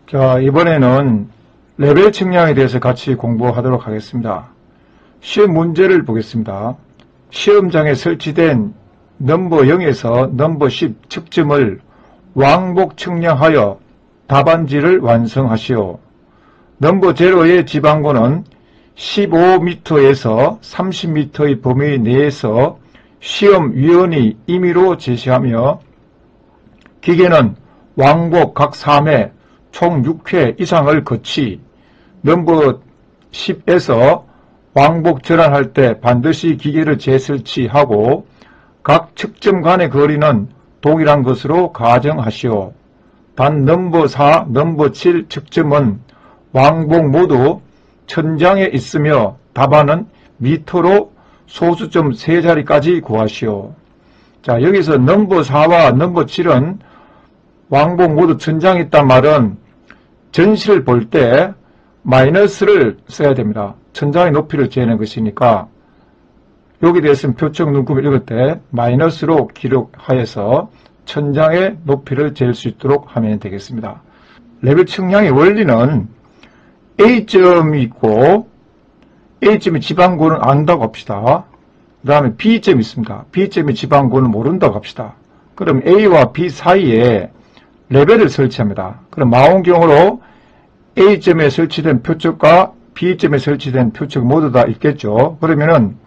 자, 이번에는 레벨 측량에 대해서 같이 공부하도록 하겠습니다. 시험 문제를 보겠습니다. 시험장에 설치된 넘버 0에서 넘버 10 측점을 왕복 측량하여 답안지를 완성하시오. 넘버 0의 지방고는 15m에서 30m의 범위 내에서 시험위원이 임의로 제시하며 기계는 왕복 각 3회 총 6회 이상을 거치 넘버 10에서 왕복 전환할 때 반드시 기계를 재설치하고 각 측점 간의 거리는 동일한 것으로 가정하시오. 단 넘버 4, 넘버 7 측점은 왕복 모두 천장에 있으며 답안은 미터로 소수점 3자리까지 구하시오. 자, 여기서 넘버 4와 넘버 7은 왕복 모두 천장에 있단 말은 전시를 볼 때 마이너스를 써야 됩니다. 천장의 높이를 재는 것이니까 여기 대해서는 표적 눈금을 읽을 때 마이너스로 기록하여서 천장의 높이를 잴 수 있도록 하면 되겠습니다. 레벨 측량의 원리는 A점이 있고 A점의 지방고는 안다고 합시다. 그 다음에 B점이 있습니다. B점의 지방고는 모른다고 합시다. 그럼 A와 B 사이에 레벨을 설치합니다. 그럼 망원경으로 A점에 설치된 표적과 B점에 설치된 표적 모두 다 있겠죠. 그러면은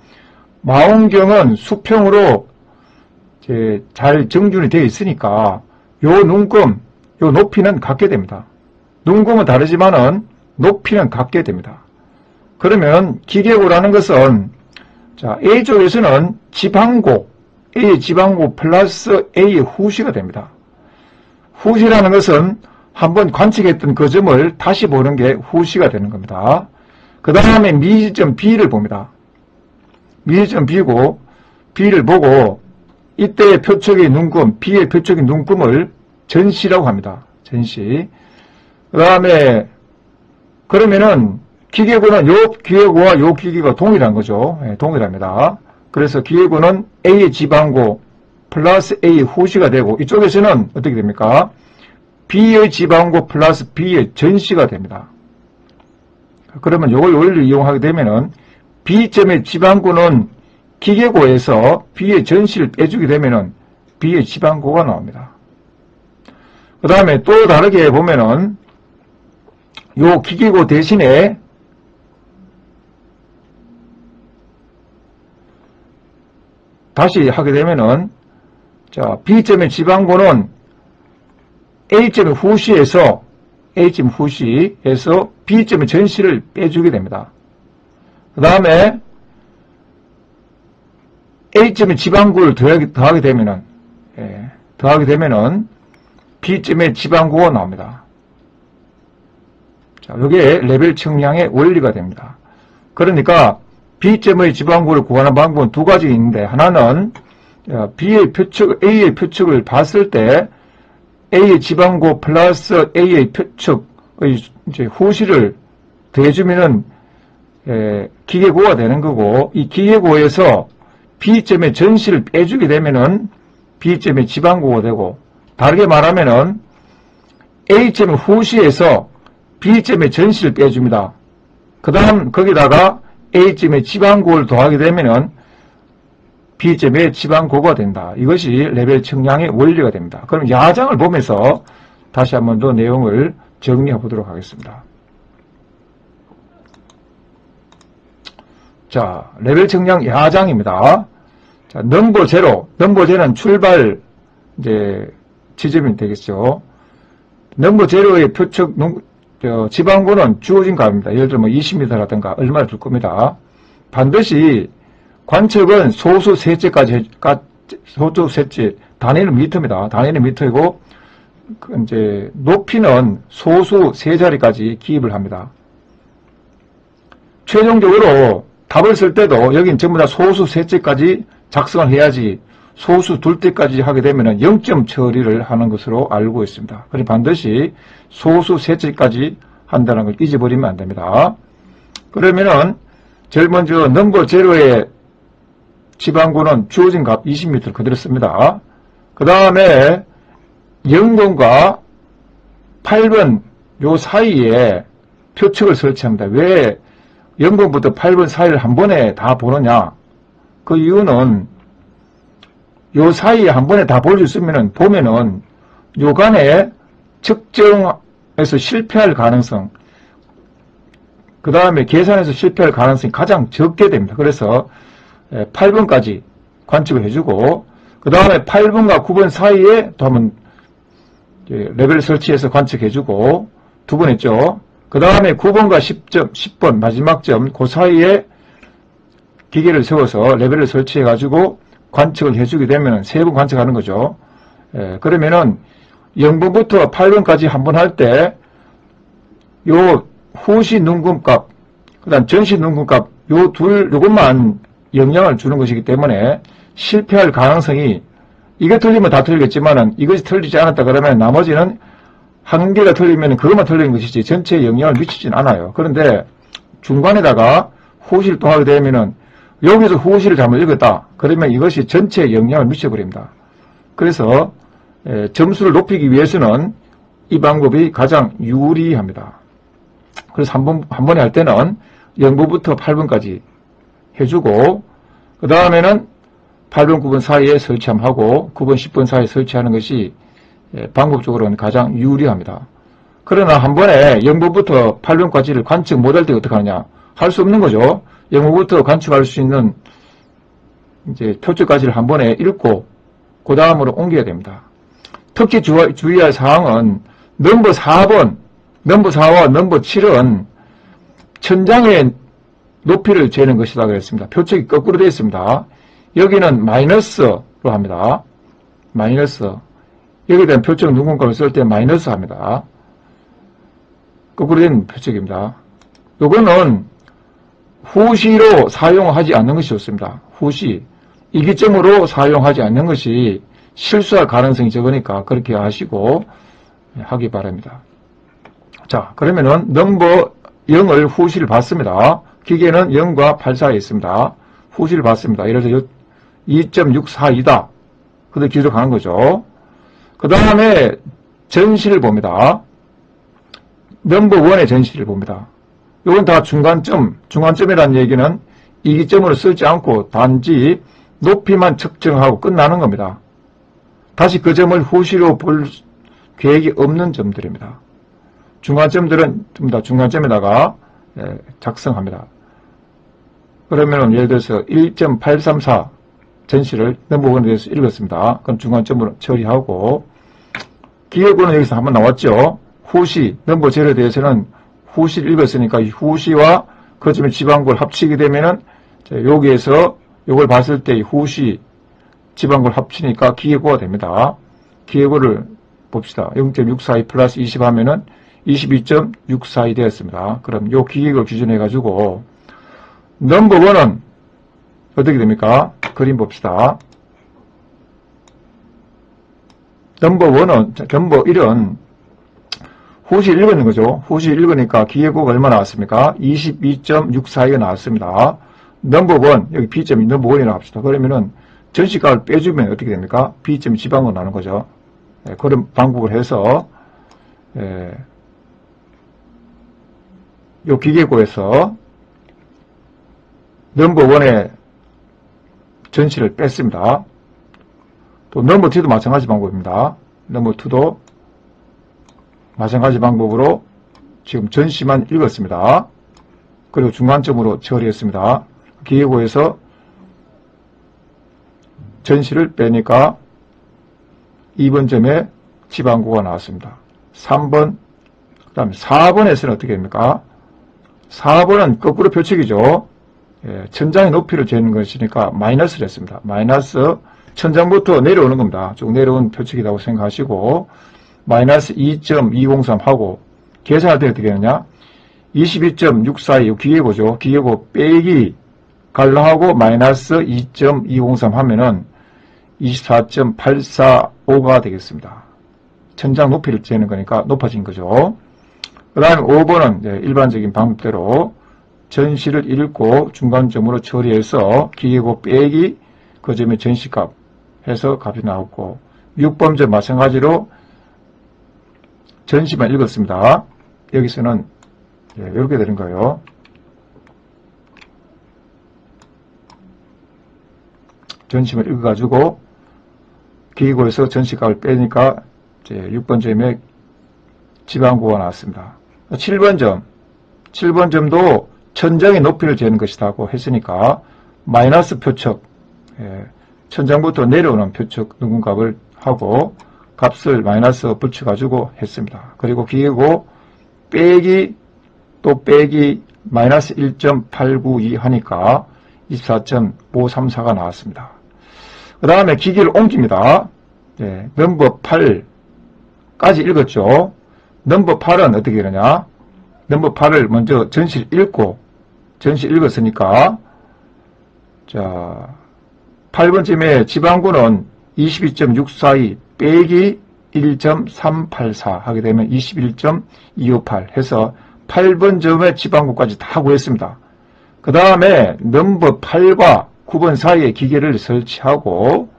망원경은 수평으로 잘 정준이 되어 있으니까 요 눈금, 요 높이는 같게 됩니다. 눈금은 다르지만은 높이는 같게 됩니다. 그러면 기계고라는 것은 자, A쪽에서는 지방고, A의 지방고 플러스 A의 후시가 됩니다. 후시라는 것은 한번 관측했던 그 점을 다시 보는 게 후시가 되는 겁니다. 그 다음에 미지점 B를 봅니다. 미지점 B고 B를 보고 이때의 표적의 눈금, B의 표적의 눈금을 전시라고 합니다. 전시. 그 다음에 그러면은 기계고는 요 기계고와 요 기계가 동일한 거죠. 네, 동일합니다. 그래서 기계고는 A의 지방고 플러스 A의 후시가 되고 이쪽에서는 어떻게 됩니까? B의 지방고 플러스 B의 전시가 됩니다. 그러면 이걸 원리를 이용하게 되면은 B점의 지방고는 기계고에서 B의 전시를 빼주게 되면은 B의 지방고가 나옵니다. 그 다음에 또 다르게 보면은 요 기계고 대신에 다시 하게 되면은 자, B점의 지방고는 A점의 후시에서 B점의 전시를 빼주게 됩니다. 그 다음에 A점의 지방고를 더하게 되면은 B점의 지방고가 나옵니다. 자, 이게 레벨 측량의 원리가 됩니다. 그러니까 B점의 지방고를 구하는 방법은 두 가지 있는데 하나는 B의 표측, A의 표측을 봤을 때 A의 지방고 플러스 A의 표측의 이제 후시를 더해주면은 기계고가 되는 거고 이 기계고에서 B점의 전시를 빼주게 되면은 B점의 지방고가 되고 다르게 말하면은 A점의 후시에서 B점의 전시를 빼줍니다. 그 다음 거기다가 A점의 지방고를 더하게 되면은 B점의 지방고가 된다. 이것이 레벨 측량의 원리가 됩니다. 그럼 야장을 보면서 다시 한번 더 내용을 정리해 보도록 하겠습니다. 자, 레벨 측량 야장입니다. 자, 넘버 0. 넘버 0는 출발 지점이 되겠죠. 넘버 0의 표측 지방고는 주어진 값입니다. 예를 들면 20m라든가 얼마를 줄 겁니다. 반드시 관측은 소수 셋째까지 소수 셋째 단위는 미터입니다. 단위는 미터이고 이제 높이는 소수 세 자리까지 기입을 합니다. 최종적으로 답을 쓸 때도 여긴 전부 다 소수 셋째까지 작성을 해야지 소수 둘째까지 하게 되면 0점 처리를 하는 것으로 알고 있습니다. 그래서 반드시 소수 셋째까지 한다는 걸 잊어버리면 안 됩니다. 그러면은 제일 먼저 넘버 0의 지방고는 주어진 값 20m를 그대로 씁니다. 그 다음에 0번과 8번 요 사이에 표측을 설치합니다. 왜 0번부터 8번 사이를 한 번에 다 보느냐? 그 이유는 요 사이에 한 번에 다 볼 수 있으면은 보면은 요간에 측정에서 실패할 가능성, 그 다음에 계산에서 실패할 가능성이 가장 적게 됩니다. 그래서 8번까지 관측을 해주고, 그 다음에 8번과 9번 사이에 또 한번 레벨 설치해서 관측해주고, 두 번 했죠. 그 다음에 9번과 10번 마지막 점, 그 사이에 기계를 세워서 레벨을 설치해가지고 관측을 해주게 되면 3번 관측하는 거죠. 그러면은 0번부터 8번까지 한 번 할 때, 요 후시 눈금값, 그 다음 전시 눈금값, 요것만 영향을 주는 것이기 때문에 실패할 가능성이, 이게 틀리면 다 틀리겠지만은 이것이 틀리지 않았다 그러면 나머지는 한 개가 틀리면 그것만 틀린 것이지 전체에 영향을 미치진 않아요. 그런데 중간에다가 후시를 또 하게 되면은 여기서 후시를 잘못 읽었다. 그러면 이것이 전체에 영향을 미쳐버립니다. 그래서 점수를 높이기 위해서는 이 방법이 가장 유리합니다. 그래서 한 번에 할 때는 0번부터 8번까지 해주고, 그 다음에는 8번, 9번 사이에 설치하고 9번, 10번 사이에 설치하는 것이 방법적으로는 가장 유리합니다. 그러나 한 번에 0번부터 8번까지를 관측 못할 때 어떻게 하느냐? 할 수 없는 거죠. 0번부터 관측할 수 있는 이제 표적까지를 한 번에 읽고 그 다음으로 옮겨야 됩니다. 특히 주의할 사항은 넘버 4번, 넘버 4와 넘버 7은 천장의 높이를 재는 것이다 그랬습니다. 표적이 거꾸로 되어 있습니다. 여기는 마이너스로 합니다. 마이너스. 여기에 대한 표적 눈금값을 쓸 때 마이너스 합니다. 거꾸로 된 표적입니다. 요거는 후시로 사용하지 않는 것이 좋습니다. 후시. 이기점으로 사용하지 않는 것이 실수할 가능성이 적으니까 그렇게 하시고 하기 바랍니다. 자, 그러면은 넘버 0을 후시를 받습니다. 기계는 0과 8 사이에 있습니다. 후시를 받습니다. 이래서 2.642다. 그대로 기록하는 거죠. 그 다음에 전시를 봅니다. 넘버 1의 전시를 봅니다. 이건 다 중간점이라는 얘기는 이기점으로 쓰지 않고 단지 높이만 측정하고 끝나는 겁니다. 다시 그 점을 후시로 볼 계획이 없는 점들입니다. 중간점들은 좀 더 중간점에다가 작성합니다. 그러면 예를 들어서 1.834 전시를 넘버 1에 대해서 읽었습니다. 그럼 중간점으로 처리하고, 기계고는 여기서 한번 나왔죠. 후시, 넘버 0에 대해서는 후시를 읽었으니까 이 후시와 그 점의 지방고를 합치게 되면은 여기에서 이걸 봤을 때 이 후시 지방고를 합치니까 기계고가 됩니다. 기계고를 봅시다. 0.642 플러스 20 하면은 22.642 되었습니다. 그럼 요 기계고를 기준해 가지고 넘버 1은 어떻게 됩니까? 그림 봅시다. 넘버 1은 후시 읽었는 거죠. 후시 읽으니까 기계고가 얼마 나왔습니까? 22.642가 나왔습니다. 넘버 1, 여기 B점이 넘버 1이라고 합시다. 그러면은 전시값을 빼주면 어떻게 됩니까? B점이 지방으로 나오는 거죠. 그런 방법을 해서 요 기계고에서 넘버 1의 전시를 뺐습니다. 또 넘버 2도 마찬가지 방법입니다. 넘버 2도 마찬가지 방법으로 지금 전시만 읽었습니다. 그리고 중간점으로 처리했습니다. 기계고에서 전시를 빼니까 2번 점에 지방고가 나왔습니다. 3번, 그 다음에 4번에서는 어떻게 됩니까? 4번은 거꾸로 표측이죠. 천장의 높이를 재는 것이니까 마이너스를 했습니다. 마이너스 천장부터 내려오는 겁니다. 쭉 내려온 표측이라고 생각하시고 마이너스 2.203 하고 계산할 때 어떻게 하느냐? 22.642 기계고죠. 기계고 빼기 갈라하고 마이너스 2.203 하면은 24.845가 되겠습니다. 천장 높이를 재는 거니까 높아진 거죠. 그 다음에 5번은 일반적인 방법대로 전시를 읽고 중간점으로 처리해서 기계고 빼기 그 점의 전시값 해서 값이 나왔고, 6번점 마찬가지로 전시만 읽었습니다. 여기서는 이렇게 되는 거예요. 전심을 읽어가지고 기기고에서 전시값을 빼니까 이제 6번 점에 지방고가 나왔습니다. 7번 점. 7번 점도 천장의 높이를 재는 것이라고 했으니까 마이너스 표척, 천장부터 내려오는 표척 능분값을 하고 값을 마이너스 붙여가지고 했습니다. 그리고 기계고 빼기 또 빼기 마이너스 1.892 하니까 24.534가 나왔습니다. 그 다음에 기기를 옮깁니다. 넘버 8까지 읽었죠. 넘버 8은 어떻게 되느냐. 넘버 8을 먼저 전시를 읽고 전시 읽었으니까 자 8번쯤에 지방구는 22.642 빼기 1.384 하게 되면 21.258 해서 8번 점의 지방구까지 다 구했습니다. 그 다음에 넘버 8과 9번 사이에 기계를 설치하고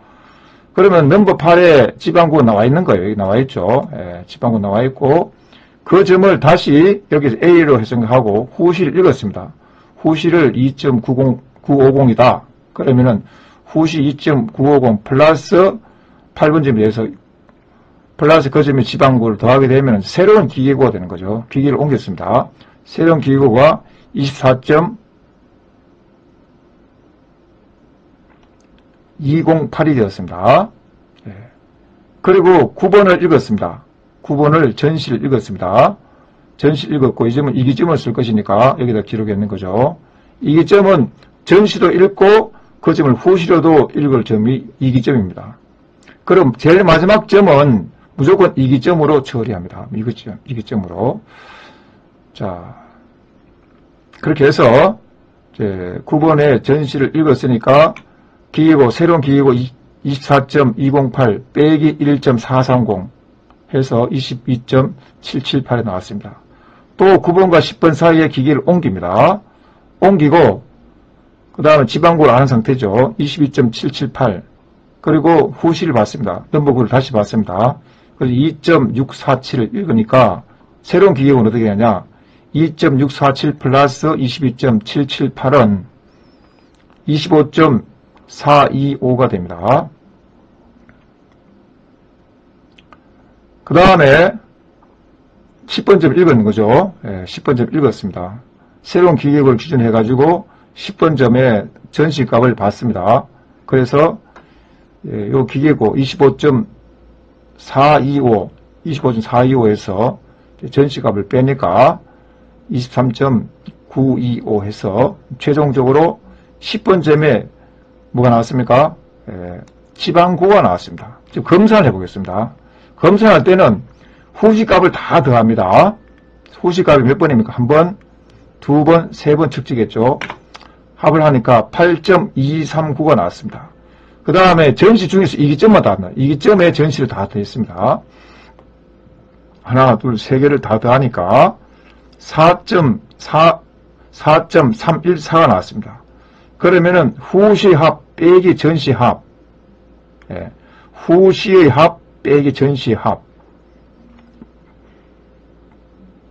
그러면 넘버 8에 지방구가 나와 있는 거예요. 여기 나와 있죠. 지방구 나와 있고 그 점을 다시 여기서 A로 해석하고 후시를 읽었습니다. 후시를 2.950이다. 그러면은 후시 2.950 플러스 8번 점에 대해서 플러스 그 점에 지방구를 더하게 되면 새로운 기계고가 되는 거죠. 기계를 옮겼습니다. 새로운 기계고가 24.208이 되었습니다. 그리고 9번을 읽었습니다. 9번을 전시를 읽었습니다. 전시를 읽었고 이 점은 이기점을 쓸 것이니까 여기다 기록했는 거죠. 이기점은 전시도 읽고 그 점을 후시로도 읽을 점이 이기점입니다. 그럼 제일 마지막 점은 무조건 이기점으로 처리합니다. 이기점으로. 자, 그렇게 해서 이제 9번의 전시를 읽었으니까 기계고 새로운 기계고 24.208 빼기 1.430 해서 22.778에 나왔습니다. 또 9번과 10번 사이에 기계를 옮깁니다. 옮기고 그 다음에 지방구를 아는 상태죠. 22.778 그리고 후시를 봤습니다. 넘버 9를 다시 봤습니다. 그래서 2.647을 읽으니까 새로운 기계고는 어떻게 하냐 2.647 플러스 22.778은 25.425가 됩니다. 그 다음에 10번점 읽은 거죠. 10번점 읽었습니다. 새로운 기계고를 기준해가지고 10번점의 전시값을 봤습니다. 그래서 이 기계고 25.425에서 전시값을 빼니까 23.925 해서 최종적으로 10번점에 뭐가 나왔습니까? 지방고가 나왔습니다. 지금 검산을 해보겠습니다. 검산할 때는 후시값을 다 더합니다. 후시값이 몇 번입니까? 한 번, 두 번, 세 번 측지겠죠. 합을 하니까 8.239가 나왔습니다. 그 다음에 전시 중에서 이기점만 다 합니다. 이기점에 전시를 다 더했습니다. 하나, 둘, 세 개를 다 더하니까 4.314가 나왔습니다. 그러면은 후시 합 빼기 전시 합, 후시의 합 빼기 전시 합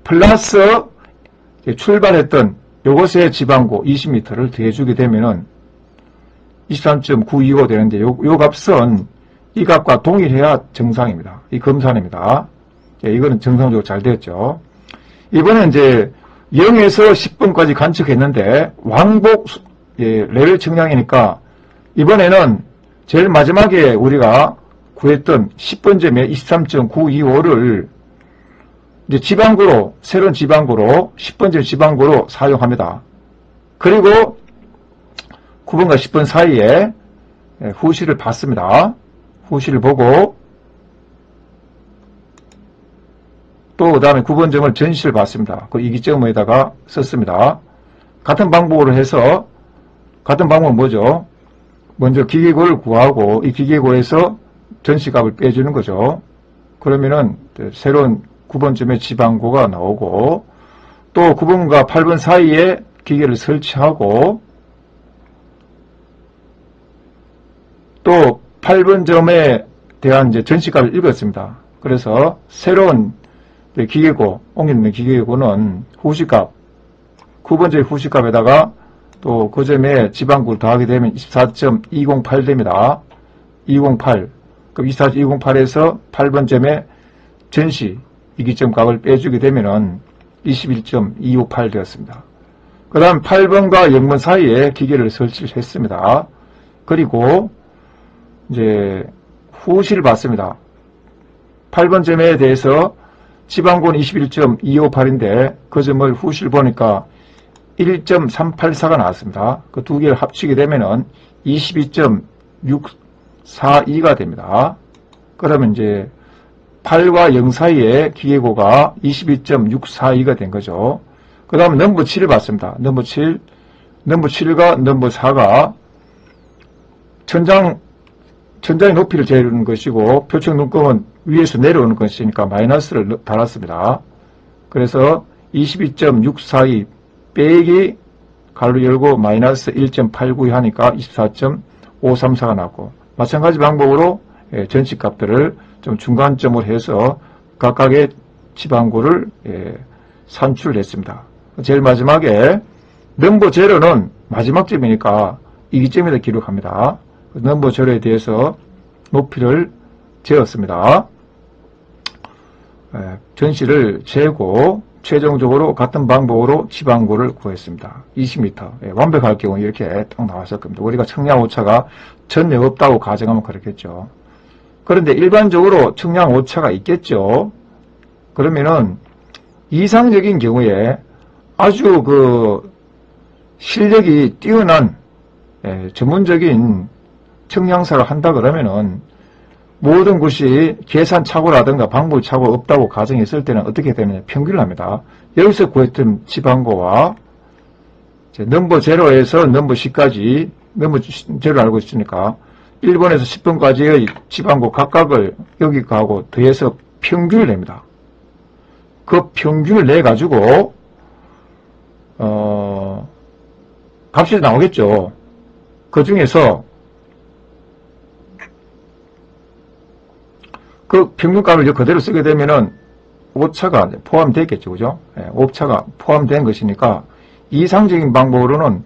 플러스 출발했던 요것의 지방고 20m를 더해주게 되면은 23.925 되는데 요 값은 이 값과 동일해야 정상입니다. 이 검산입니다. 이거는 정상적으로 잘 되었죠. 이번에 이제 0에서 10번까지 관측했는데 왕복 레벨 측량이니까 이번에는 제일 마지막에 우리가 구했던 10번점에 23.925를 이제 지방고로, 새로운 지방고로, 10번점 지방고로 사용합니다. 그리고 9번과 10번 사이에 후시를 봤습니다. 후시를 보고 또 그 다음에 9번점을 전시를 봤습니다. 그 이기점에다가 썼습니다. 같은 방법으로 해서 같은 방법은 뭐죠? 먼저 기계고를 구하고 이 기계고에서 전시값을 빼주는 거죠. 그러면은 새로운 9번점의 지방고가 나오고 또 9번과 8번 사이에 기계를 설치하고 또 8번점에 대한 이제 전시값을 읽었습니다. 그래서 새로운 기계고, 옮기는 기계고는 후시값, 9번째 후시값에다가 또 그 점에 지방구를 더하게 되면 24.208 됩니다. 208. 그럼 24.208에서 8번 점에 전시 이기점 값을 빼주게 되면은 21.258 되었습니다. 그 다음 8번과 0번 사이에 기계를 설치를 했습니다. 그리고 이제 후시를 봤습니다. 8번 점에 대해서 지방고는 21.258인데 그 점을 후시를 보니까 1.384가 나왔습니다. 그 두 개를 합치게 되면은 22.642가 됩니다. 그러면 이제 8과 0 사이에 기계고가 22.642가 된 거죠. 그 다음 넘버 7을 봤습니다. 넘버 7, 넘버 7과 넘버 4가 천장의 높이를 재는 것이고 표층 눈금은 위에서 내려오는 것이니까 마이너스를 달았습니다. 그래서 22.642 빼기 가로 열고 마이너스 1.892 하니까 24.534가 나왔고, 마찬가지 방법으로 전치값들을 좀 중간점을 해서 각각의 지방고를 산출했습니다. 제일 마지막에 넘버 제로는 마지막 점이니까 이기점에다 기록합니다. 넘버 제로에 대해서 높이를 재었습니다. 전시를 재고 최종적으로 같은 방법으로 지방고를 구했습니다. 20m. 완벽할 경우 이렇게 딱 나왔을 겁니다. 우리가 청량 오차가 전혀 없다고 가정하면 그렇겠죠. 그런데 일반적으로 청량 오차가 있겠죠. 그러면은 이상적인 경우에 아주 그 실력이 뛰어난 전문적인 청량사를 한다 그러면은 모든 것이 계산착오라든가 방법착오 없다고 가정했을 때는 어떻게 되느냐, 평균을 합니다. 여기서 구했던 지방고와 넘버 0에서 넘버 10까지, 넘버 0를 알고 있으니까 1번에서 10번까지의 지방고 각각을 여기 가고 더해서 평균을 냅니다. 그 평균을 내가지고 값이 나오겠죠. 그 중에서 그 평균값을 그대로 쓰게 되면은 오차가 포함되겠죠. 그죠? 오차가 포함된 것이니까 이상적인 방법으로는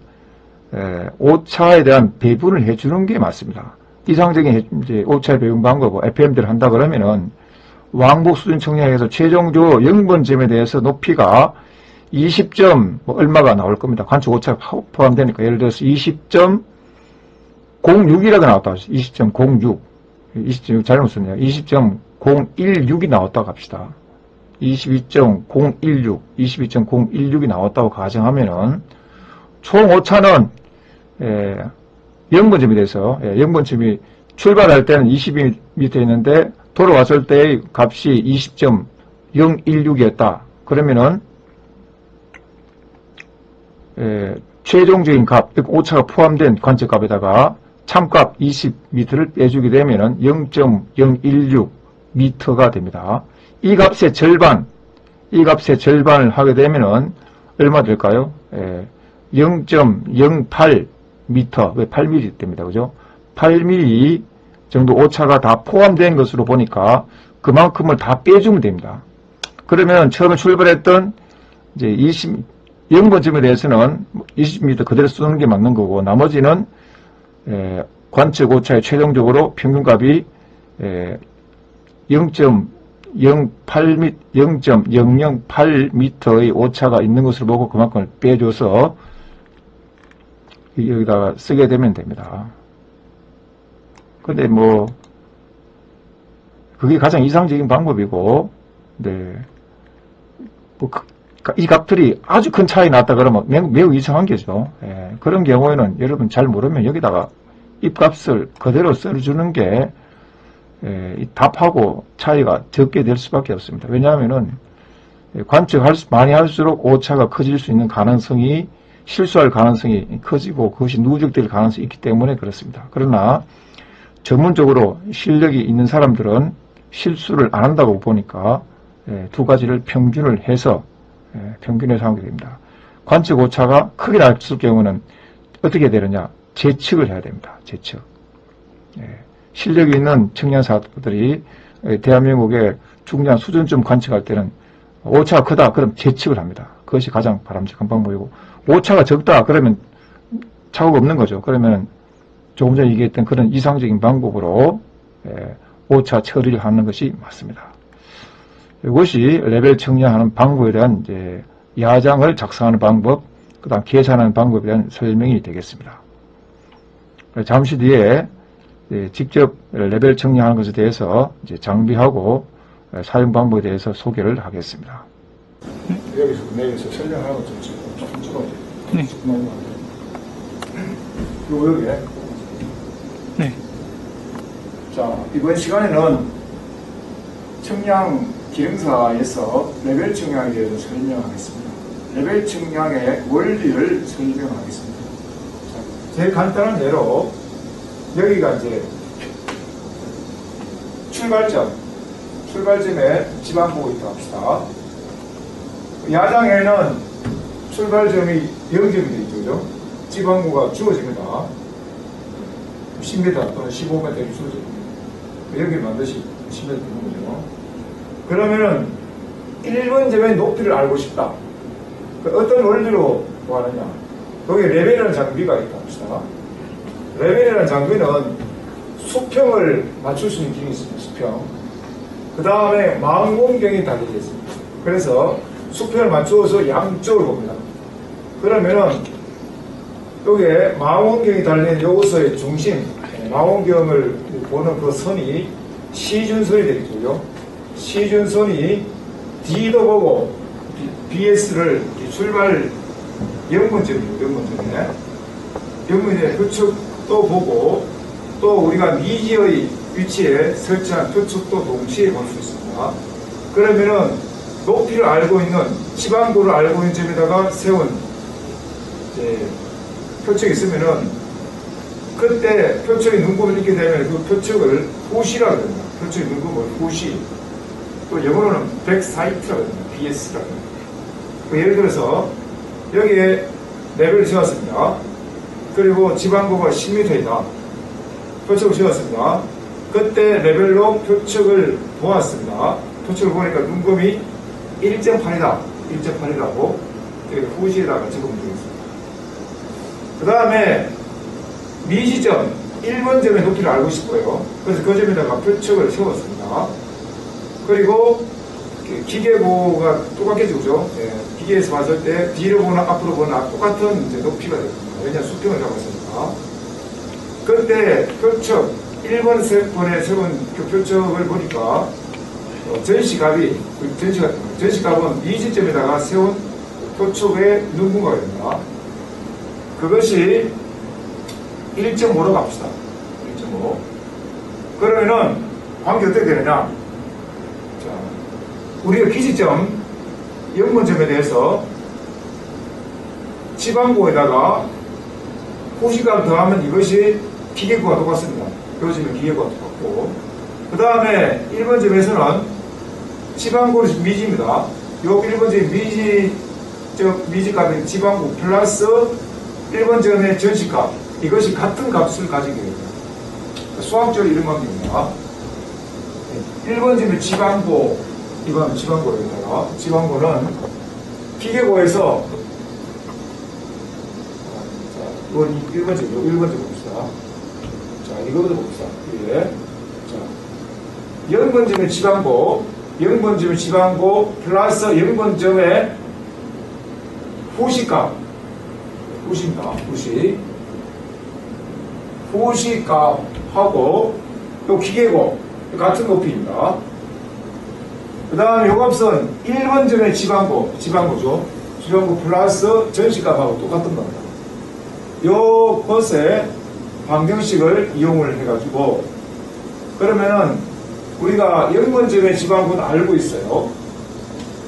오차에 대한 배분을 해주는 게 맞습니다. 이상적인 이제 오차의 배분 방법을 FM대로 한다 그러면은 왕복 수준 청량에서 최종적으로 0번 점에 대해서 높이가 20점 얼마가 나올 겁니다. 관측 오차가 포함되니까 예를 들어서 20.06이라고 나왔다. 20.06. 20.6 잘못 썼네요. 20.016이 나왔다고 합시다. 22.016, 22.016이 나왔다고 가정하면은 총 오차는 0번점이 돼서 0번점이 출발할 때는 20m 있는데 돌아왔을 때의 값이 20.016이었다. 그러면은 최종적인 값, 오차가 포함된 관측값에다가 참값 20m를 빼주게 되면은 0.016m가 됩니다. 이 값의 절반을 하게 되면은 얼마 될까요? 0.08m, 왜 8mm 됩니다. 그죠? 8mm 정도 오차가 다 포함된 것으로 보니까 그만큼을 다 빼주면 됩니다. 그러면 처음에 출발했던 이제 0번점에 대해서는 20m 그대로 쓰는 게 맞는 거고, 나머지는 관측 오차의 최종적으로 평균값이 0.008m의 오차가 있는 것으로 보고 그만큼을 빼줘서 여기다가 쓰게 되면 됩니다. 근데 뭐 그게 가장 이상적인 방법이고, 네. 뭐 이 값들이 아주 큰 차이 났다 그러면 매우 이상한 게죠. 그런 경우에는 여러분 잘 모르면 여기다가 입값을 그대로 써주는 게 답하고 차이가 적게 될 수밖에 없습니다. 왜냐하면은 많이 할수록 오차가 커질 수 있는 가능성이, 실수할 가능성이 커지고 그것이 누적될 가능성이 있기 때문에 그렇습니다. 그러나 전문적으로 실력이 있는 사람들은 실수를 안 한다고 보니까 두 가지를 평균을 해서 하게 됩니다. 관측 오차가 크게 났을 경우는 어떻게 되느냐? 재측을 해야 됩니다. 재측. 실력이 있는 청량사들이 대한민국의 중량 수준점 관측할 때는 오차가 크다. 그럼 재측을 합니다. 그것이 가장 바람직한 방법이고, 오차가 적다. 그러면 착오가 없는 거죠. 그러면 조금 전에 얘기했던 그런 이상적인 방법으로 오차 처리를 하는 것이 맞습니다. 이것이 레벨 측량하는 방법에 대한 이제 야장을 작성하는 방법, 그 다음 계산하는 방법에 대한 설명이 되겠습니다. 잠시 뒤에 직접 레벨 측량하는 것에 대해서 이제 장비하고 사용 방법에 대해서 소개를 하겠습니다. 여기서 내에서 설명하는 것 좀 찍어야 돼요. 네. 여기에. 네. 자, 이번 시간에는 측량 기능사에서 레벨 측량에 대해서 설명하겠습니다. 레벨 측량의 원리를 설명하겠습니다. 자, 제일 간단한 예로 여기가 이제 출발점에 지방보고 있다 합시다. 야장에는 출발점이 0점이 되죠. 지방보가 주어집니다. 10m 또는 15m 이렇게 주어집니다. 여기 반드시 10m 되는 거죠. 그러면은 1번점의 높이를 알고 싶다. 어떤 원리로 구하느냐. 거기 레벨이라는 장비가 있다 합시다. 레벨이라는 장비는 수평을 맞출 수 있는 기능이 있습니다. 수평. 그 다음에 망원경이 달려져 있습니다. 그래서 수평을 맞추어서 양쪽을 봅니다. 그러면은 여기에 망원경이 달린 요소의 중심, 망원경을 보는 그 선이 시준선이 되겠죠. 시준선이 D도 보고 BS를 출발 0번점이에요. 0번점에 표축도 보고 또 우리가 미지의 위치에 설치한 표축도 동시에 볼 수 있습니다. 그러면은 높이를 알고 있는 지방도를 알고 있는 점에다가 세운 표축이 있으면은 그때 표축이 눈곱을 잃게 되면 그 표축을 후시라고 합니다. 표축이 눈곱을 후시. 또 영어로는 백사이트라고 합니다. BS라고 합니다. 예를 들어서 여기에 레벨을 세웠습니다. 그리고 지방고가 10m이다. 표축을 세웠습니다. 그때 레벨로 표축을 보았습니다. 표축을 보니까 눈금이 1.8이다. 1.8이라고 후시에다가 적으면 되겠습니다. 그 다음에 미지점 1번점의 높이를 알고 싶어요. 그래서 그 점에다가 표축을 세웠습니다. 그리고 기계고가 똑같겠죠, 그죠? 기계에서 봤을 때 뒤로 보나 앞으로 보나 똑같은 이제 높이가 됩니다. 왜냐하면 수평을 잡았으니까. 그때 표축 1번에 세운 그 표축을 보니까 전시값이 전시값은 미지점에다가 세운 표축의 눈금가가 됩니다. 그것이 1.5로 갑시다. 1.5. 그러면은 관계 어떻게 되느냐? 자, 우리가 기지점 0번점에 대해서 지방고에다가 후시값을 더하면 이것이 기계고가 똑같습니다. 그것이면 기계고가 똑같고, 그 다음에 1번점에서는 지방고는 미지입니다. 요 1번점의 미지값인 지방고 플러스 1번점의 전시값, 이것이 같은 값을 가지게 됩니다. 수학적으로 이런 관계입니다. 1번점의 지방고, 이건 지방고입니다. 지방고는 기계고에서, 이건 1번점이요. 1번점 봅시다. 자, 이거부터 봅시다. 예. 자, 0번점의 지방고, 0번점의 지방고 플러스 0번점의 후시값. 후시입니다. 후시. 후시값하고 또 기계고 같은 높이입니다. 그 다음에 요 값은 1번점의 지방고죠. 지방고 플러스 전시값하고 똑같은 겁니다. 요 것의 방정식을 이용을 해가지고 그러면은 우리가 0번점의 지방고는 알고 있어요.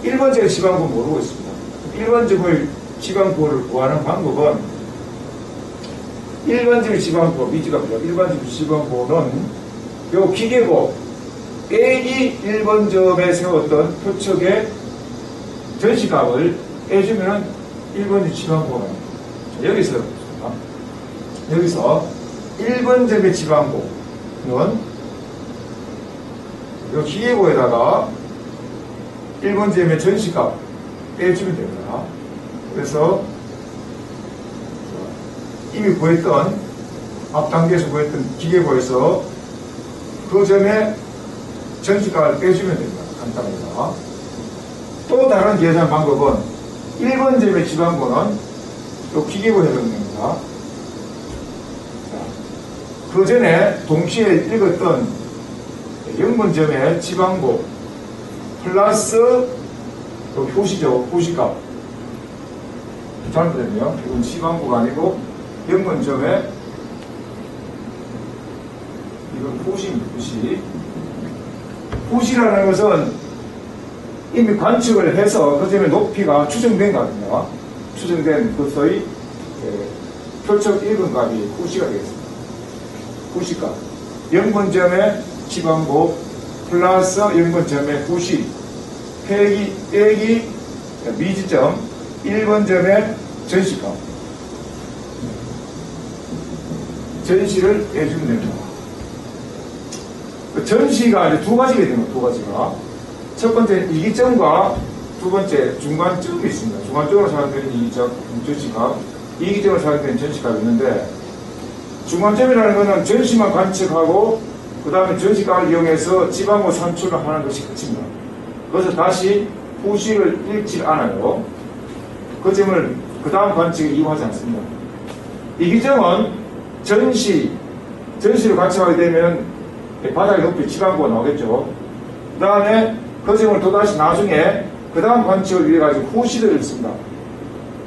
1번점의 지방고는 모르고 있습니다. 1번점의 지방고를 구하는 방법은 1번점의 지방고, 미지값이죠. 1번점의 지방고는 요 기계고 빼기 1번점에 세웠던 표척의 전시값을 빼주면 1번점 지방고가 나옵니다. 여기서 1번점의 지방고는 요 기계고에다가 1번 점의 전시값 빼주면 됩니다. 그래서 이미 구했던 앞 단계에서 구했던 기계고에서 그 점의 전시값을 빼주면 됩니다. 간단합니다. 또 다른 계산 방법은 1번 점의 지방고는 또 기계고 해석됩니다. 그 전에 동시에 읽었던 0번 점의 지방고 플러스 효시죠. 효시값. 잘못됐네요. 이건 지방고가 아니고 0번 점에 이건 효시입니다. 효시. 효시라는 것은 이미 관측을 해서 그 점의 높이가 추정된 값입니다. 추정된 것의 표적 1번 값이 효시가 되겠습니다. 효시값. 0번 점의 지방고 플러스 0번 점의 효시 빼기 미지점 1번 점의 전시값. 전시를 빼주면 됩니다. 전시가 이제 두 가지가 됩니다. 두 가지가. 첫 번째 이기점과 두 번째 중간점이 있습니다. 중간점으로 사용되는 이기점, 전시값, 이기점으로 사용되는 전시값이 있는데, 중간점이라는 것은 전시만 관측하고 그 다음에 전시값을 이용해서 지방고 산출을 하는 것이 끝입니다. 그래서 다시 효시를 읽지 않아요. 그 점을 그 다음 관측에 이용하지 않습니다. 이기점은 전시를 관측하게 되면 바닥의 높이 지방고가 나오겠죠. 그 다음에 그 점을 또다시 나중에 그 다음 관측을 위해 가지고 효시를 읽습니다.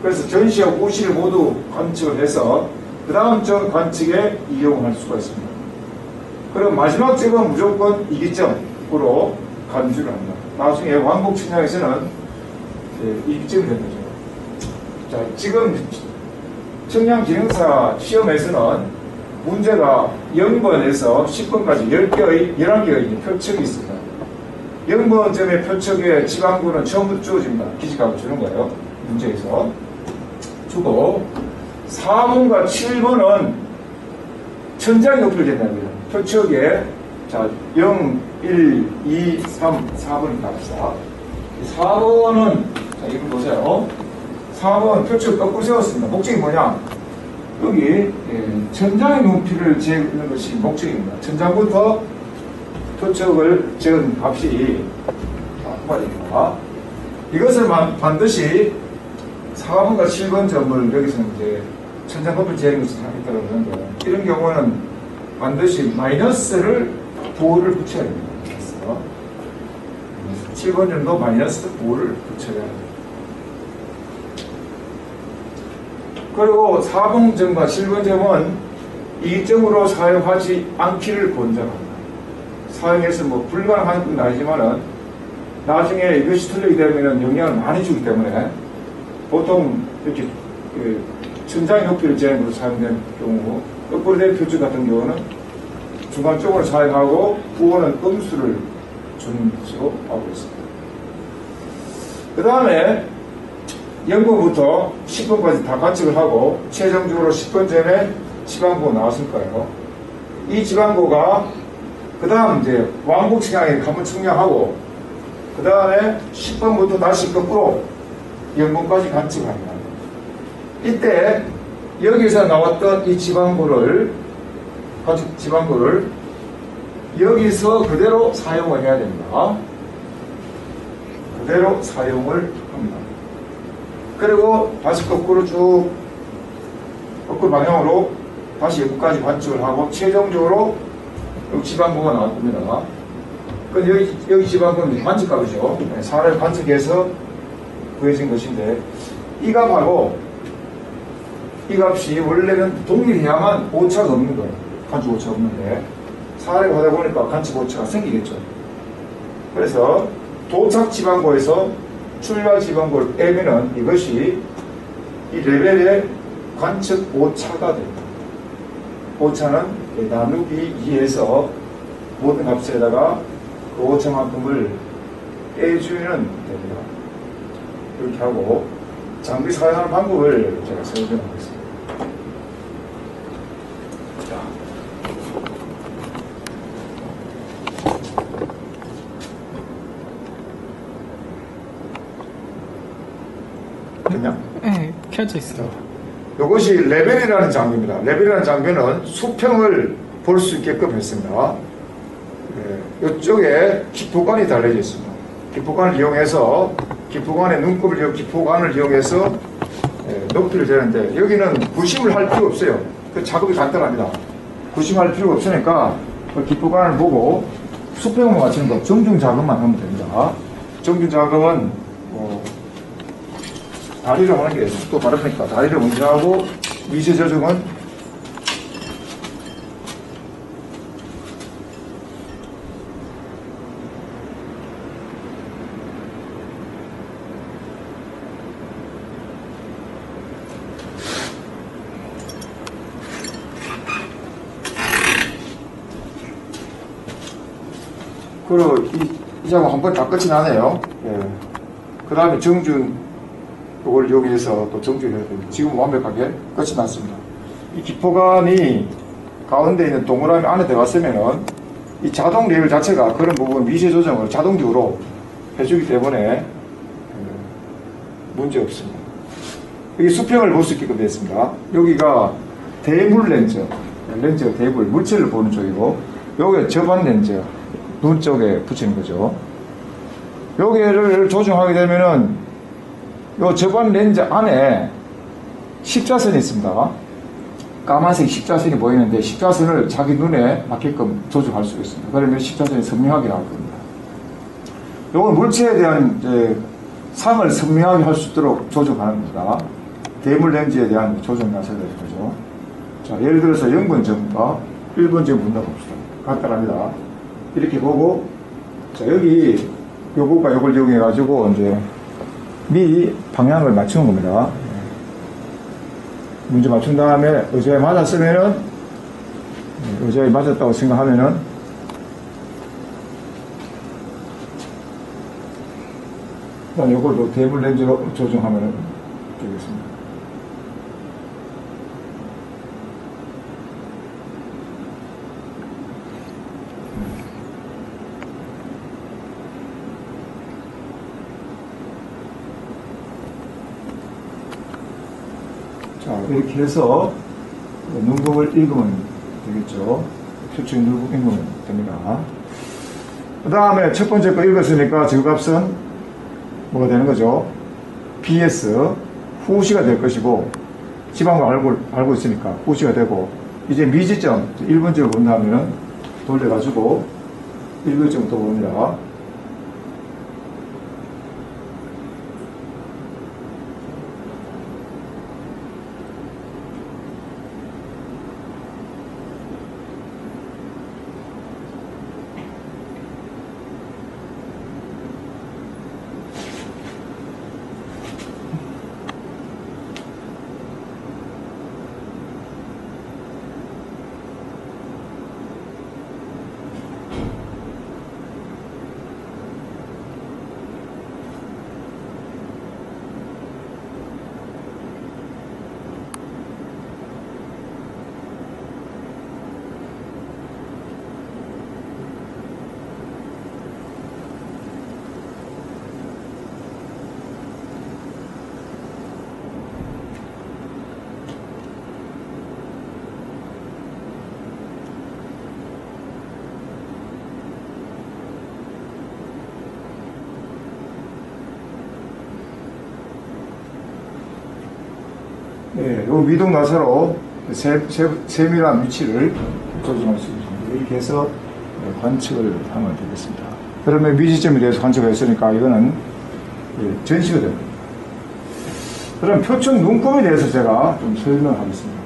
그래서 전시와 효시를 모두 관측을 해서 그 다음 점 관측에 이용할 수가 있습니다. 그럼 마지막 점은 무조건 이기점으로 간주를 합니다. 나중에 왕복 측량에서는 이기점이 되는 거죠. 자, 지금 측량기능사 시험에서는 문제가 0번에서 10번까지 11개의 표척이 있습니다. 0번 점의 표척의 지방고는 처음부터 주어집니다. 기지값을 주는 거예요. 문제에서. 주고 4번과 7번은 천장이 높이를 된답니다. 표척에 자 0, 1, 2, 3, 4번을 값이다. 4번은 자 이거 보세요. 4번 표척 거꾸로 세웠습니다. 목적이 뭐냐? 여기 천장의 높이를 재는 것이 목적입니다. 천장부터 표척을 재은 값이 말입니다. 이것을 반드시 4번과 7번 점을 여기서 이제 천장 높이를 재는 것을 하겠다고 하는데, 이런 경우는 반드시 마이너스를 부호를 붙여야 됩니다. 그래서 7번 점도 마이너스 부호를 붙여야 됩니다. 그리고 4번 점과 7번 점은 이기점으로 사용하지 않기를 권장합니다. 사용해서 뭐 불가능한 건 아니지만은 나중에 이것이 틀리게 되면 영향을 많이 주기 때문에 보통 이렇게 천장의 높이를 재는 것으로 사용되는 경우, 거꾸로 된 표적 같은 경우는 중간적으로 사용하고 부호는 음수를 주는 것으로 하고 있습니다. 그 다음에 0번부터 10번까지 다 관측을 하고 최종적으로 10번 점에 지방고가 나왔을 거예요. 이 지방고가 그 다음 이제 왕복 측량에 한번 측량하고 그 다음에 10번부터 다시 거꾸로 0번까지 관측합니다. 이때 여기서 나왔던 이 지방고를 여기서 그대로 사용을 해야 됩니다. 그대로 사용을 합니다. 그리고 다시 거꾸로 쭉 거꾸로 방향으로 다시 여기까지 관측을 하고 최종적으로 여기 지방고가 나올 겁니다. 근데 여기 지방고는 관측값이죠. 사람을 관측해서 구해진 것인데 이 값하고 이 값이 원래는 동일해야만 오차가 없는 거예요. 관측 오차가 없는데 사람이 하다 보니까 관측 오차가 생기겠죠. 그래서 도착 지방고에서 출발 지방고를 빼면은 이것이 이 레벨의 관측 오차가 됩니다. 오차는 나누기 2에서 모든 값에다가 그 오차만큼을 빼주면 됩니다. 이렇게 하고 장비 사용하는 방법을 제가 설명하겠습니다. 그냥 네, 켜져 있어요. 이것이 레벨이라는 장비입니다. 레벨이라는 장비는 수평을 볼 수 있게끔 했습니다. 이쪽에 기포관이 달려져 있습니다. 기포관을 이용해서 기포관을 이용해서 높이를 재는데 여기는 구심을 할 필요 없어요. 그 작업이 간단합니다. 구심할 필요가 없으니까 그 기포관을 보고 수평을 맞추는 거 정중 작업만 하면 됩니다. 정중 작업은 다리를 하는 게 속도 빠르니까 다리를 먼저 하고 미세 조정은 그리고 이 작업 한 번 다 끝이 나네요. 그 다음에 정준 그걸 이용해서 또 정준을 해야 됩니다. 지금 완벽하게 끝이 났습니다. 이 기포관이 가운데 있는 동그라미 안에 들어갔으면은 이 자동 레일 자체가 그런 부분 미세 조정을 자동적으로 해주기 때문에 문제 없습니다. 여기 수평을 볼 수 있게끔 되어 있습니다. 여기가 대물 렌즈가 대물, 물체를 보는 쪽이고 여기가 저반 렌즈, 눈 쪽에 붙이는 거죠. 여기를 조정하게 되면은 요 저반 렌즈 안에 십자선이 있습니다. 까만색 십자선이 보이는데 십자선을 자기 눈에 맞게끔 조정할 수 있습니다. 그러면 십자선이 선명하게 나올 겁니다. 요건 물체에 대한 이제 상을 선명하게 할 수 있도록 조정하는 겁니다. 대물 렌즈에 대한 조정이 나서야 될 거죠. 자, 예를 들어서 0번 점과 1번 점 본다 봅시다. 간단합니다. 이렇게 보고, 자, 여기 요거가 요걸 이용해가지고 이제 미 방향을 맞추는 겁니다. 문제 맞춘 다음에 의자에 맞았으면은, 의자에 맞았다고 생각하면은, 일단 요걸로 대물 렌즈로 조정하면 되겠습니다. 자, 이렇게 해서 눈금을 읽으면 되겠죠. 표층 눈금 읽으면 됩니다. 그 다음에 첫 번째 거 읽었으니까 저값은 뭐가 되는 거죠? BS 후시가 될 것이고 지방을 알고 있으니까 후시가 되고 이제 미지점 1번점을 본다면 돌려가지고 1번점 또 봅니다. 네, 요 미동 나사로 세밀한 위치를 조정할 수 있습니다. 이렇게 해서 관측을 하면 되겠습니다. 그러면 미지점에 대해서 관측을 했으니까 이거는 전시가 됩니다. 그럼 표층 눈금에 대해서 제가 좀 설명하겠습니다.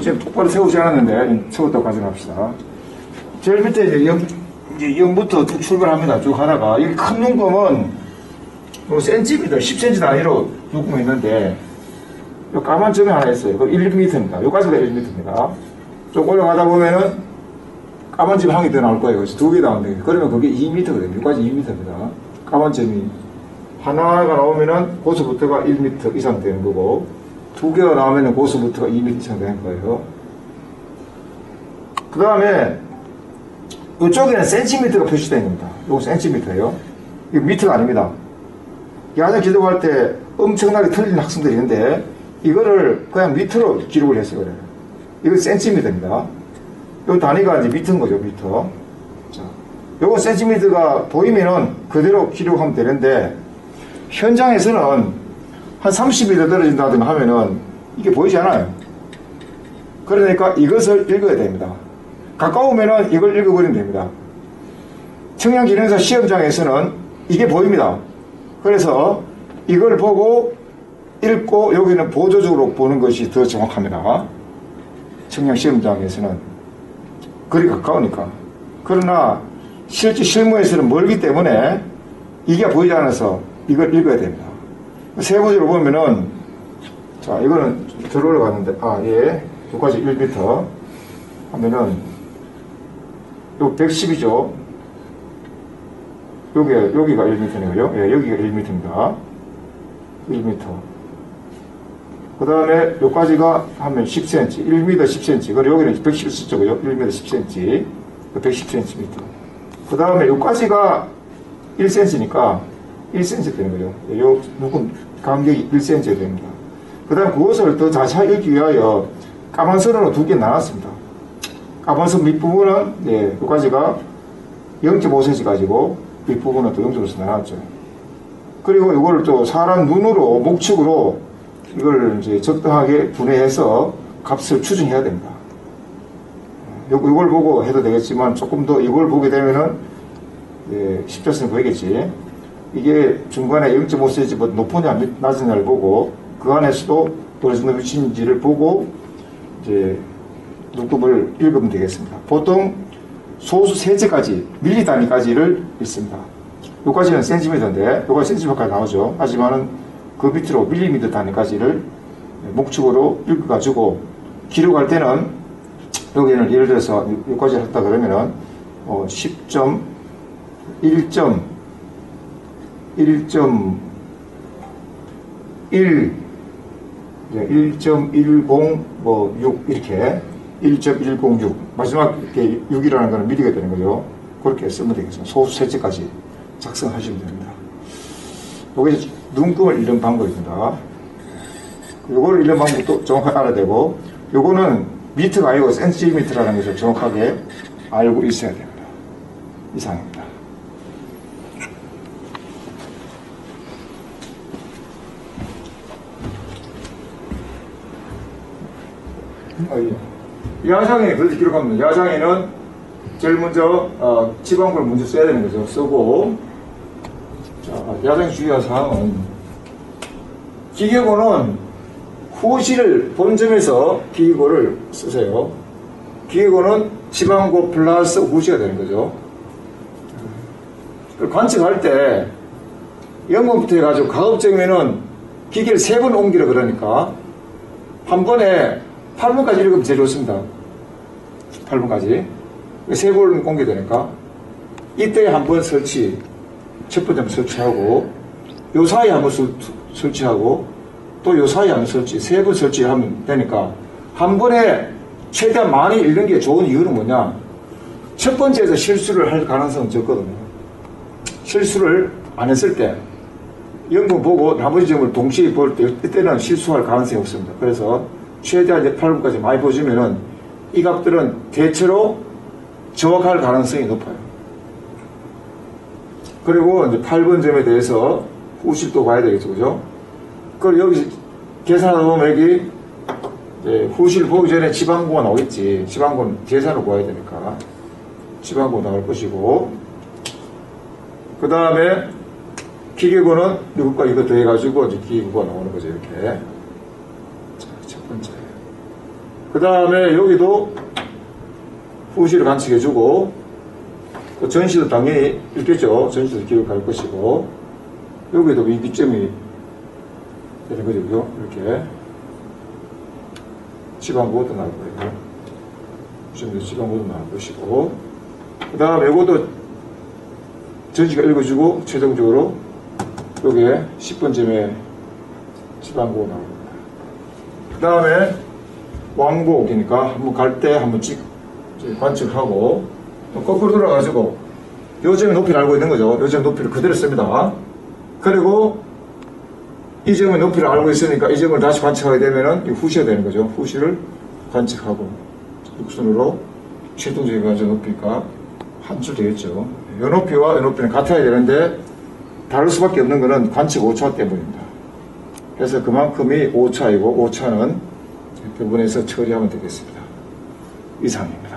지금 똑바로 세우지 않았는데 세웠다고 가져갑시다. 제일 밑에 이제 0부터 쭉 출발합니다. 쭉 하다가 이 큰 눈금은 뭐 센티미터, 10cm 단위로 눈금이 있는데 요 까만 점이 하나 있어요. 그 1m입니다. 요까지가 1m입니다. 좀 올라가다 보면은 까만 점이 한 개 더 나올 거예요. 두 개 나오는데 그러면 그게 2m거든요. 여기까지 2m입니다. 까만 점이 하나가 나오면은 고수부터가 1m 이상 되는 거고 두 개가 나오면은 고수부터가 2m 이상 되는 거예요. 그 다음에 이쪽에는 센티미터가 표시되어 있습니다. 이거 센티미터예요. 이거 미터가 아닙니다. 야자 기록할 때 엄청나게 틀린 학생들이 있는데 이거를 그냥 미터로 기록을 했어요. 그래요. 이거 센티미터입니다. 이 단위가 이제 미터인 거죠, 미터. 자, 요거 센티미터가 보이면은 그대로 기록하면 되는데 현장에서는 한 30m 떨어진다든가 하면은 이게 보이지 않아요. 그러니까 이것을 읽어야 됩니다. 가까우면은 이걸 읽어버리면 됩니다. 청량기능사 시험장에서는 이게 보입니다. 그래서 이걸 보고 읽고 여기는 보조적으로 보는 것이 더 정확합니다. 청량시험장에서는 거리 가까우니까. 그러나 실제 실무에서는 멀기 때문에 이게 보이지 않아서 이걸 읽어야 됩니다. 세부적으로 보면은 자 이거는 덜 올라가는데 예 여기까지 1m 하면은 요 110이죠. 여기가 1m네요. 예, 여기가 1m입니다. 1m. 그 다음에 여기까지가 하면 10cm, 1m 10cm. 그리고 여기는 110 썼죠. 1m 10cm, 110cm. 그 다음에 여기까지가 1cm니까 1cm 되는 거죠. 요 묶은 간격이 1cm 됩니다. 그 다음 그것을 더 자세히 읽기 위하여 까만 선으로 두 개 나눴습니다. 까만 선 밑부분은 여기까지가 0.5cm 가지고 윗부분은 또 0.5cm 나눴죠. 그리고 이거를 또 사람 눈으로 목축으로 이걸 이제 적당하게 분해해서 값을 추정해야 됩니다. 이걸 보고 해도 되겠지만 조금 더 이걸 보게 되면은 십자선이 보이겠지. 이게 중간에 0.5cm보다 높으냐 낮으냐를 보고 그 안에서도 어느 정도 위치인지를 보고 이제 눈금을 읽으면 되겠습니다. 보통 소수 세제까지 밀리 단위까지를 읽습니다. 여기까지는 센티미터인데 여기가 센티미터까지 나오죠. 하지만은 그 밑으로 밀리미터 단위까지를 목축으로 읽어가지고 기록할 때는 여기는 예를 들어서 여기까지 했다 그러면은 10.1. 1.10 이렇게 1.106 마지막 이렇게 6이라는 거는 미리가 되는 거죠. 그렇게 쓰면 되겠습니다. 소수 세제까지 작성하시면 됩니다. 이게 눈금을 읽는 방법입니다. 요거를 읽는 방법도 정확하게 알아야 되고 요거는 미터가 아니고 센티미터라는 것을 정확하게 알고 있어야 됩니다. 이상입니다. 야장에 그렇게 기록합니다. 야장에는 제일 먼저 지방구를 먼저 써야 되는 거죠. 쓰고 자, 야장 주의할 사항은 기계고는 후실 본점에서 기계고를 쓰세요. 기계고는 지방고 플러스 후시가 되는 거죠. 관측할 때 0번부터 해가지고 가급적이면은 기계를 3번 옮기려 그러니까 한 번에 8번까지 읽으면 제일 좋습니다. 8번까지. 3번 옮겨야 되니까. 이때 한 번 설치, 첫 번째 한번 설치하고, 요 사이에 한번 설치하고, 또 요 사이에 한번 설치, 3번 설치하면 되니까, 한 번에 최대한 많이 읽는 게 좋은 이유는 뭐냐? 첫 번째에서 실수를 할 가능성은 적거든요. 실수를 안 했을 때, 영문 보고 나머지 점을 동시에 볼 때, 이때는 실수할 가능성이 없습니다. 그래서, 최대한 이제 8번까지 많이 보시면은 이 값들은 대체로 정확할 가능성이 높아요. 그리고 이제 8번 점에 대해서 후실도 봐야 되겠죠, 그죠? 그리고 여기 계산하다 보면 여기 이제 후실 보기 전에 지방고가 나오겠지. 지방고는 계산을 보아야 되니까 지방고 나올 것이고, 그 다음에 기계고는 이것과 이거 더해가지고 이제 기계고가 나오는 거죠, 이렇게. 번째. 그 다음에 여기도 후실을 관측해주고 또 전시도 당연히 읽겠죠. 전시도 기록할 것이고 여기도 위기점이 되는 거죠. 이렇게 지방고도 나올 거예요. 지방고도 나올 것이고 그 다음에 이것도 전시가 읽어주고 최종적으로 여기에 10번쯤에 지방고가 나옵니다. 그 다음에 왕복이니까 한번 갈 때 한번 관측하고 거꾸로 돌아가지고 요점의 높이를 알고 있는 거죠. 요점의 높이를 그대로 씁니다. 그리고 이 점의 높이를 알고 있으니까 이 점을 다시 관측하게 되면은 이 후시가 되는 거죠. 후시를 관측하고 육순으로 최동적인 관측 높이가 한 줄 되겠죠. 이 높이와 이 높이는 같아야 되는데 다를 수밖에 없는 것은 관측 오차 때문입니다. 그래서 그만큼이 오차이고 오차는 부분에서 처리하면 되겠습니다. 이상입니다.